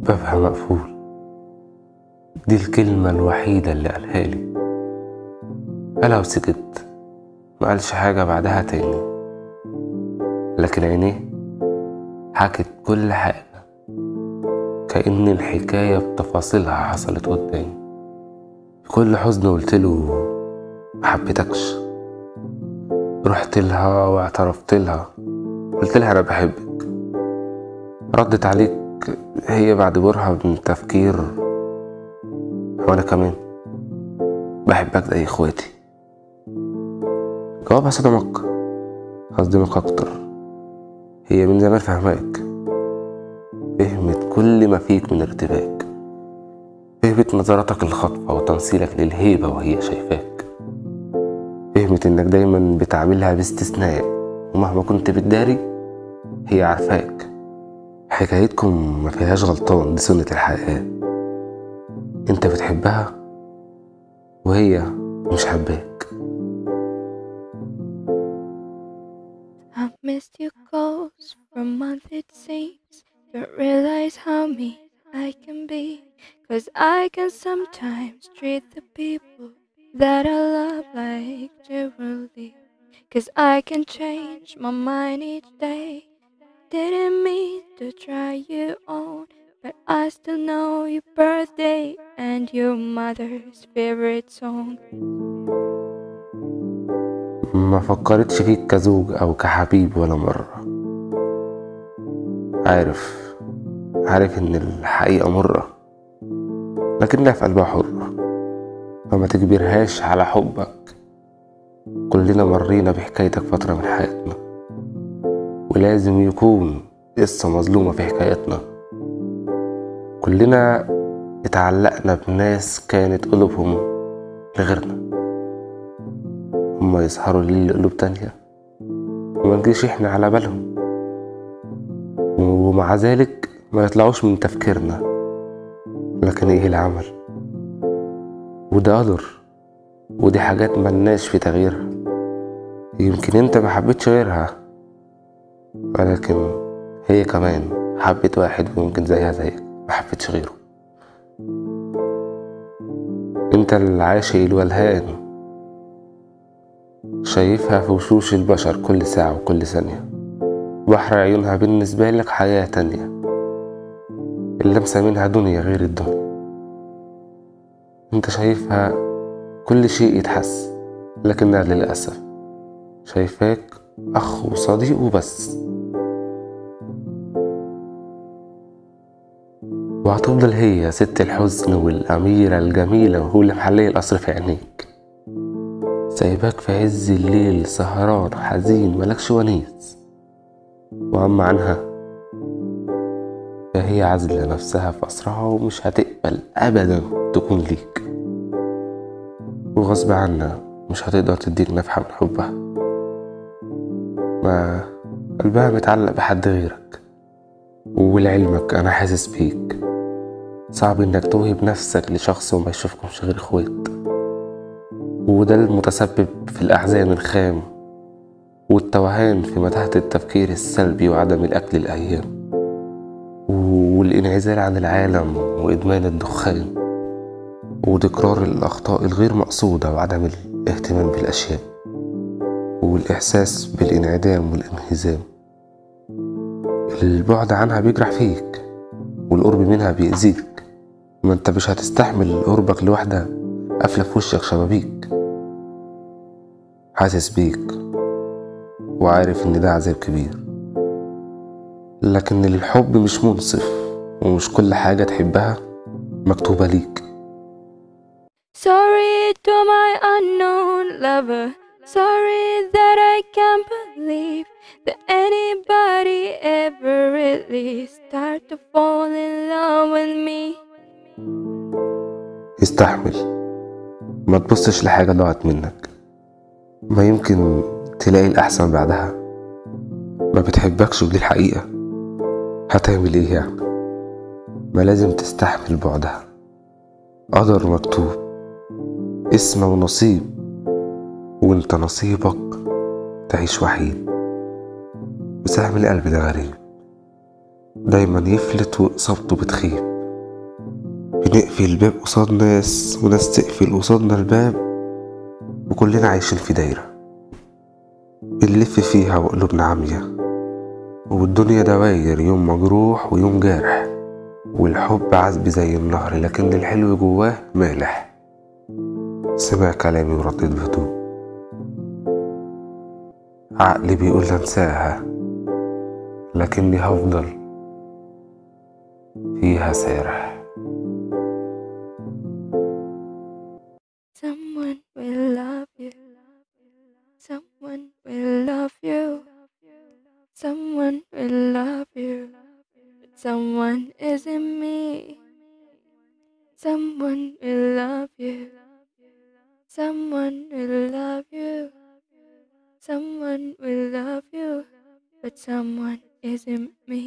بابها مقفول، دي الكلمة الوحيدة اللي قالها لي. قالها وسكت، ما قالش حاجة بعدها تاني، لكن عينيه حكت كل حاجة، كأن الحكاية بتفاصيلها حصلت قدامي. بكل حزن قلتله محبتكش. رحت لها واعترفت لها، قلت لها أنا بحبك. ردت عليك هي بعد برهة من تفكير، وأنا كمان بحبك زي إخواتي. جوابها صدمك، هصدمك أكتر. هي من زمان فهماك، فهمت كل ما فيك من ارتباك، فهمت نظراتك الخاطفة وتمثيلك للهيبة وهي شايفاك، فهمت إنك دايما بتعاملها باستثناء، ومهما كنت بتداري هي عارفاك. حكايتكم ما فيهاش غلطان، دي سنة الحياة. انت بتحبها وهي مش حباك. I've missed your calls for a month it seems. Don't realize how mean I can be, 'cause I can sometimes treat the people that I love like jewelry. 'Cause I can change my mind each day. Didn't mean to try you on, but I still know your birthday and your mother's favorite song. ما فكرتش فيك كزوج او كحبيب ولا مرة. عارف ان الحقيقة مرة، لكنها في قلبها حرة، فما تجبرهاش على حبك. كلنا مرينا بحكايتك فترة من حياتنا، ولازم يكون قصة مظلومة في حكايتنا. كلنا اتعلقنا بناس كانت قلوبهم لغيرنا، هما يسهروا ليل قلوب تانية وما نجيش احنا على بالهم، ومع ذلك ما يطلعوش من تفكيرنا. لكن ايه العمل؟ وده قدر، ودي حاجات ملناش في تغييرها. يمكن انت ما حبيتش غيرها، ولكن هي كمان حبت واحد ويمكن زيها زيك ما حبتش غيره. انت العاشق الولهان، شايفها في وشوش البشر كل ساعة وكل ثانية. بحر عيونها بالنسبة لك حياة تانية، اللمسة منها دنيا غير الدنيا. انت شايفها كل شيء يتحس، لكنها للأسف شايفاك أخ وصديق وبس. وهتفضل هي ست الحزن والأميرة الجميلة واللي محلية القصر في عينيك، سايباك في عز الليل سهران حزين ملكش ونيس. وأما عنها فهي عازلة نفسها في قصرها ومش هتقبل أبدا تكون ليك، وغصب عنها مش هتقدر تديك نفحة من حبها. ما قلبها متعلق بحد غيرك، ولعلمك أنا حاسس بيك. صعب إنك توهب نفسك لشخص وما يشوفكمش غير إخوات، وده المتسبب في الأحزان الخام والتوهان في متاهة التفكير السلبي وعدم الأكل الأيام والانعزال عن العالم وإدمان الدخان وتكرار الأخطاء الغير مقصودة وعدم الاهتمام بالأشياء والإحساس بالانعدام والانهزام. البعد عنها بيجرح فيك والقرب منها بيأذيك. ما انت مش هتستحمل قربك لوحدها قافلة في وشك شبابيك. حاسس بيك وعارف ان ده عذاب كبير، لكن الحب مش منصف ومش كل حاجة تحبها مكتوبة ليك. Sorry to my unknown lover. Sorry that I can't believe that anybody ever really start to fall in love with me. استحمل، ما تبصش لحاجة ضاعت منك، ما يمكن تلاقي الأحسن بعدها. ما بتحبكش ودي الحقيقة، هتعمل ايه يعني؟ ما لازم تستحمل بعدها. قدر مكتوب، اسم ونصيب، وانت نصيبك تعيش وحيد، وسهم القلب ده غريب. دايما يفلت وإصابته بتخيب. بنقفل الباب قصاد ناس وناس تقفل قصادنا الباب، وكلنا عايشين في دايرة بنلف فيها وقلوبنا عمية، والدنيا دواير، يوم مجروح ويوم جارح، والحب عذب زي النهر لكن الحلو جواه مالح. سمع كلامي ورديت بهدوء، عقلي بيقول انساها لكني هفضل فيها سارح. Someone will love you. Someone will love you. Someone will love you. But someone isn't me. Someone will love you. Someone will love you. Someone will love you. But someone isn't me.